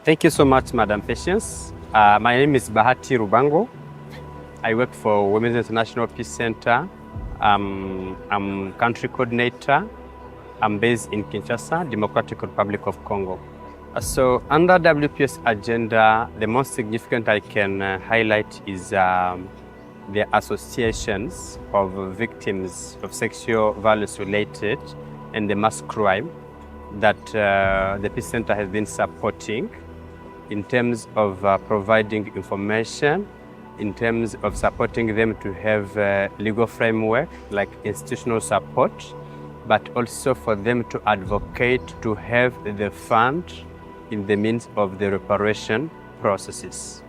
Thank you so much, Madam Patience. My name is Bahati Rubango. I work for Women's International Peace Center. I'm country coordinator. I'm based in Kinshasa, Democratic Republic of Congo. So under WPS agenda, the most significant I can highlight is the associations of victims of sexual violence related and the mass crime that the Peace Center has been supporting in terms of providing information, in terms of supporting them to have a legal framework like institutional support, but also for them to advocate to have the fund in the means of the reparation processes.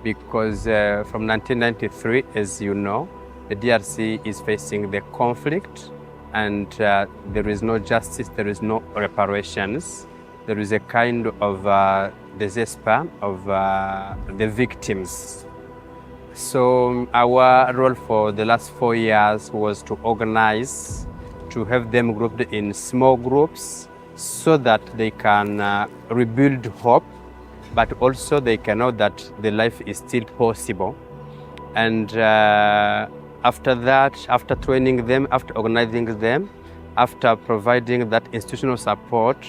Because from 1993, as you know, the DRC is facing the conflict and there is no justice, there is no reparations. There is a kind of despair of the victims. So our role for the last 4 years was to organize, to have them grouped in small groups so that they can rebuild hope, but also they can know that the life is still possible. And after that, after training them, after organizing them, after providing that institutional support,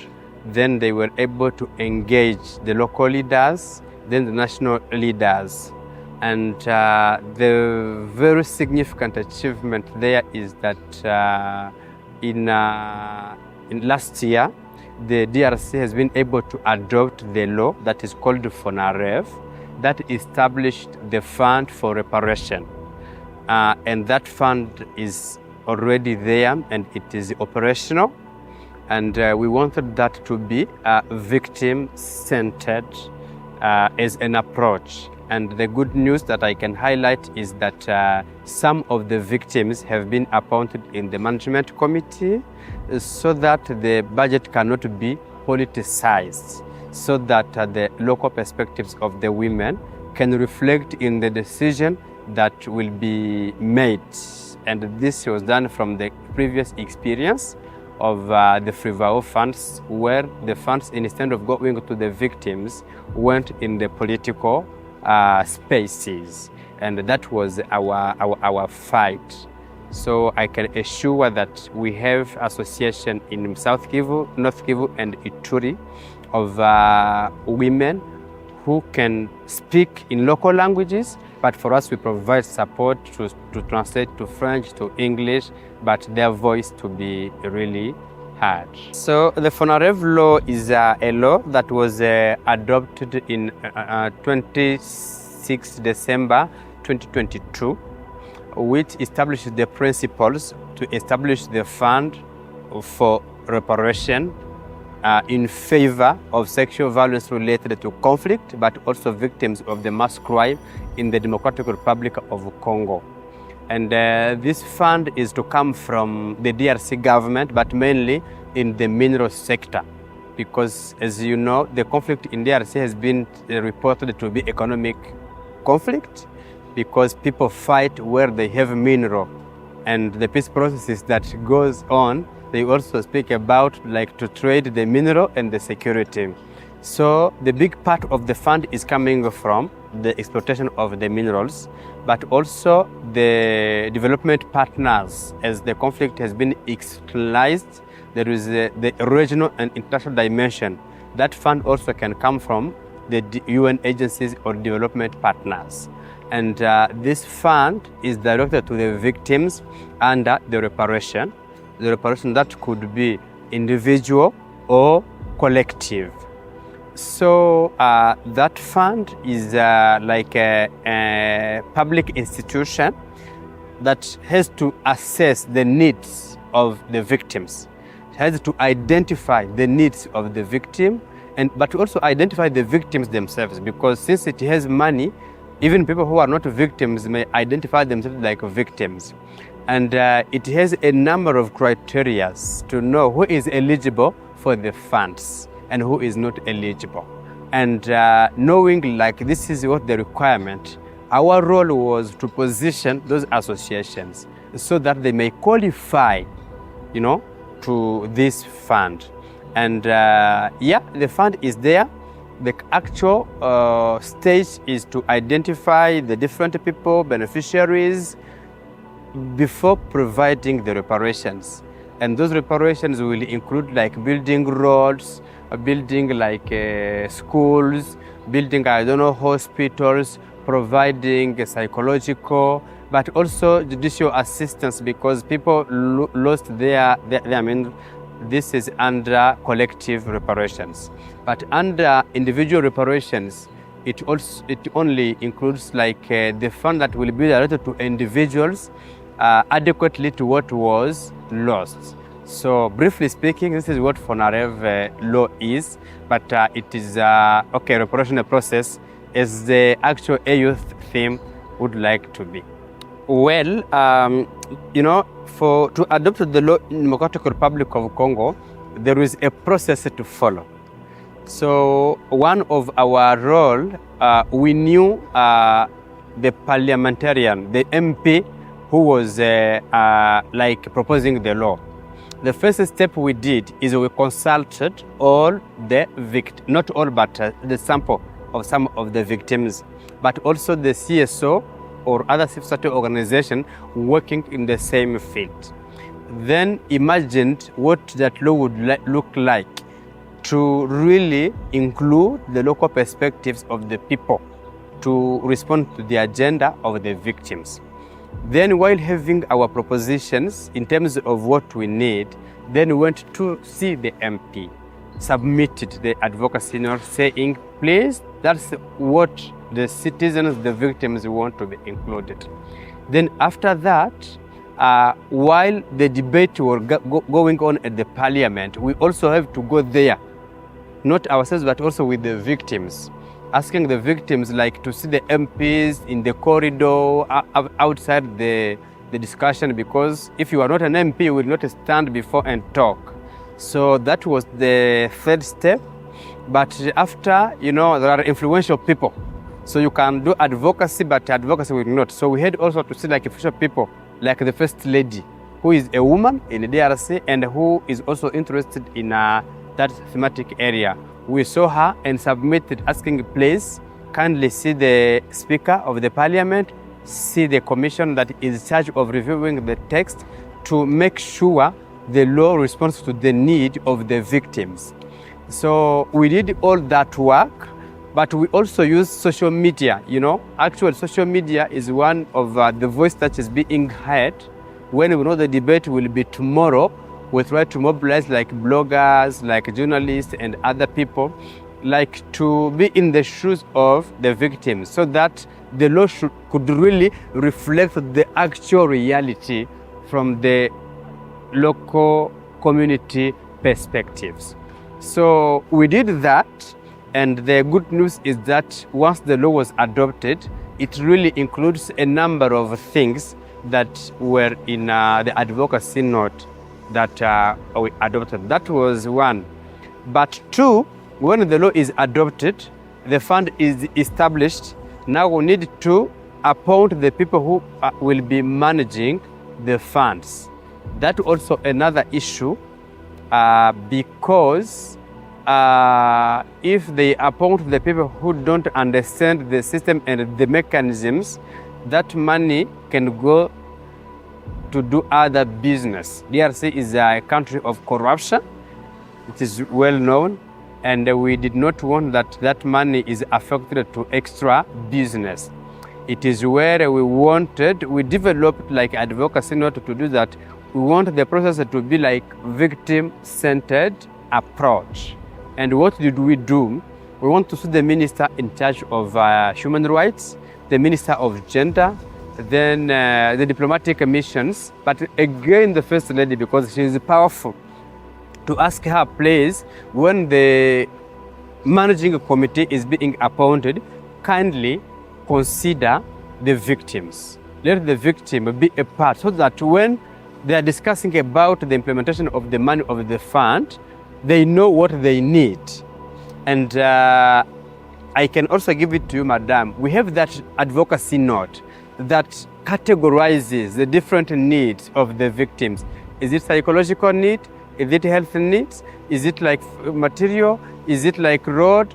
then they were able to engage the local leaders, then the national leaders. And the very significant achievement there is that in last year, the DRC has been able to adopt the law that is called FONAREV, that established the fund for reparation. And that fund is already there and it is operational. And we wanted that to be victim-centered as an approach. And the good news that I can highlight is that some of the victims have been appointed in the management committee so that the budget cannot be politicized, so that the local perspectives of the women can reflect in the decision that will be made. And this was done from the previous experience of the Frivao funds, where the funds, instead of going to the victims, went in the political spaces. And that was our fight. So I can assure that we have association in South Kivu, North Kivu, and Ituri of women who can speak in local languages, but for us we provide support to translate to French, to English, but their voice to be really heard. So the FONAREV law is a law that was adopted in 26 December 2022, which establishes the principles to establish the fund for reparation in favor of sexual violence related to conflict, but also victims of the mass crime in the Democratic Republic of Congo. And this fund is to come from the DRC government, but mainly in the mineral sector. Because as you know, the conflict in DRC has been reported to be economic conflict, because people fight where they have mineral. And the peace processes that goes on, they also speak about like to trade the mineral and the security. So the big part of the fund is coming from the exploitation of the minerals, but also the development partners. As the conflict has been externalized, there is the regional and international dimension. That fund also can come from the UN agencies or development partners. And this fund is directed to the victims under the reparation. The reparation that could be individual or collective. So that fund is like a public institution that has to assess the needs of the victims. It has to identify the needs of the victim, but also identify the victims themselves, because since it has money, even people who are not victims may identify themselves like victims. And it has a number of criteria to know who is eligible for the funds and who is not eligible. And knowing like this is what the requirement, our role was to position those associations so that they may qualify, to this fund. And yeah, the fund is there. the actual stage is to identify the different people, beneficiaries, before providing the reparations. And those reparations will include like building roads, building like schools, building, hospitals, providing psychological, but also judicial assistance, because people lost their this is under collective reparations. But under individual reparations, it only includes like the fund that will be directed to individuals adequately to what was lost. So briefly speaking, this is what FONAREV law is, but it is reparation process as the actual AU theme would like to be. Well, to adopt the law in Democratic Republic of Congo, there is a process to follow. So one of our role, we knew the parliamentarian, the MP who was like proposing the law. The first step we did is we consulted all the victims, not all, but the sample of some of the victims, but also the CSO or other civil society organization working in the same field. Then imagined what that law would look like to really include the local perspectives of the people to respond to the agenda of the victims. Then while having our propositions in terms of what we need, then we went to see the MP, submitted the advocacy note saying, please, that's what the citizens, the victims want to be included. Then after that, while the debate was going on at the parliament, we also have to go there, not ourselves, but also with the victims, asking the victims like to see the MPs in the corridor outside the discussion, because if you are not an MP, you will not stand before and talk. So that was the third step. But after, there are influential people. So you can do advocacy, but advocacy will not. So we had also to see like official people, like the First Lady, who is a woman in the DRC and who is also interested in that thematic area. We saw her and submitted asking, please kindly see the Speaker of the Parliament, see the commission that is in charge of reviewing the text to make sure the law responds to the need of the victims. So we did all that work, but we also use social media. Actually social media is one of the voice that is being heard. When we know the debate will be tomorrow, we try to mobilize like bloggers, like journalists and other people, like to be in the shoes of the victims so that the law could really reflect the actual reality from the local community perspectives. So we did that, and the good news is that once the law was adopted, it really includes a number of things that were in the advocacy note that we adopted. That was one. But two, when the law is adopted, the fund is established. Now we need to appoint the people who will be managing the funds. That also another issue because if they appoint the people who don't understand the system and the mechanisms, that money can go to do other business. DRC is a country of corruption. It is well known, and we did not want that money is affected to extra business. It is where we developed like advocacy not to do that. We want the process to be like victim-centered approach. And what did we do? We want to see the minister in charge of human rights, the minister of gender, then the diplomatic missions, but again the First Lady, because she is powerful, to ask her, please, when the managing committee is being appointed, kindly consider the victims. Let the victim be a part, so that when they are discussing about the implementation of the money of the fund, they know what they need. And I can also give it to you, Madam. We have that advocacy note that categorizes the different needs of the victims. Is it psychological need? Is it health needs? Is it like material? Is it like road?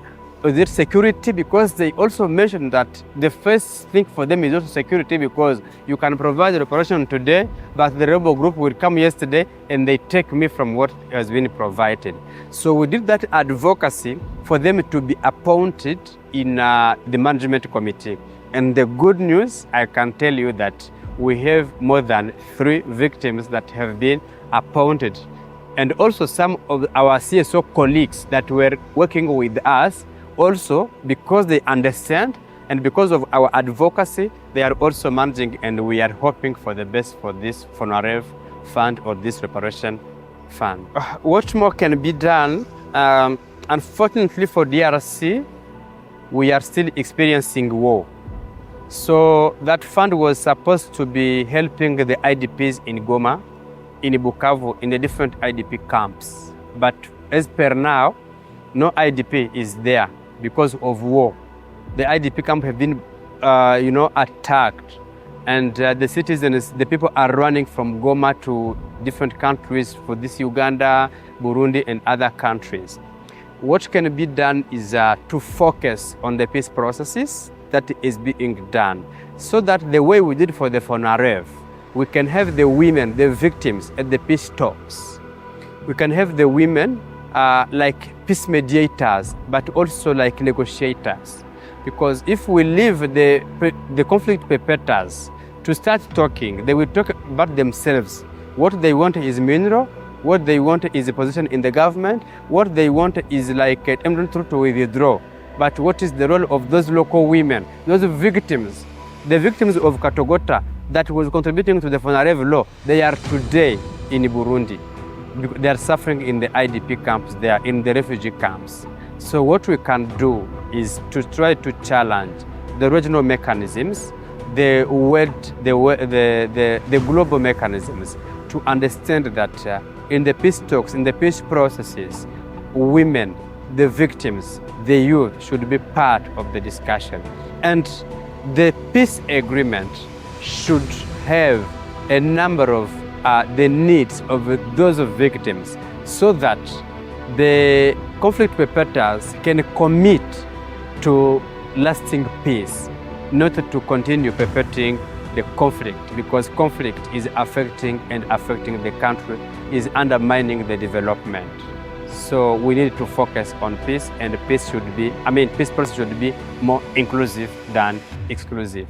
is it security? Because they also mentioned that the first thing for them is also security, because you can provide the reparation today, but the rebel group will come yesterday and they take me from what has been provided. So we did that advocacy for them to be appointed in the management committee. And the good news, I can tell you that we have more than 3 victims that have been appointed. And also some of our CSO colleagues that were working with us, also because they understand and because of our advocacy, they are also managing, and we are hoping for the best for this FONAREV fund or this reparation fund. What more can be done? Unfortunately for DRC, we are still experiencing war. So that fund was supposed to be helping the IDPs in Goma, in Bukavu, in the different IDP camps. But as per now, no IDP is there because of war. The IDP camp have been, attacked, and the citizens, the people are running from Goma to different countries for this Uganda, Burundi, and other countries. What can be done is to focus on the peace processes that is being done, so that the way we did for the FONAREV, we can have the women, the victims, at the peace talks. We can have the women like peace mediators, but also like negotiators. Because if we leave the conflict perpetrators to start talking, they will talk about themselves. What they want is mineral, what they want is a position in the government, what they want is like a to withdraw. But what is the role of those local women, those victims, the victims of Katogota that was contributing to the FONAREV law? They are today in Burundi. They are suffering in the IDP camps, they are in the refugee camps. So what we can do is to try to challenge the regional mechanisms, the global mechanisms, to understand that in the peace talks, in the peace processes, women, the victims, the youth should be part of the discussion. And the peace agreement should have a number of the needs of those victims, so that the conflict perpetrators can commit to lasting peace, not to continue perpetuating the conflict, because conflict is affecting the country, is undermining the development. So we need to focus on peace, and peace process should be more inclusive than exclusive.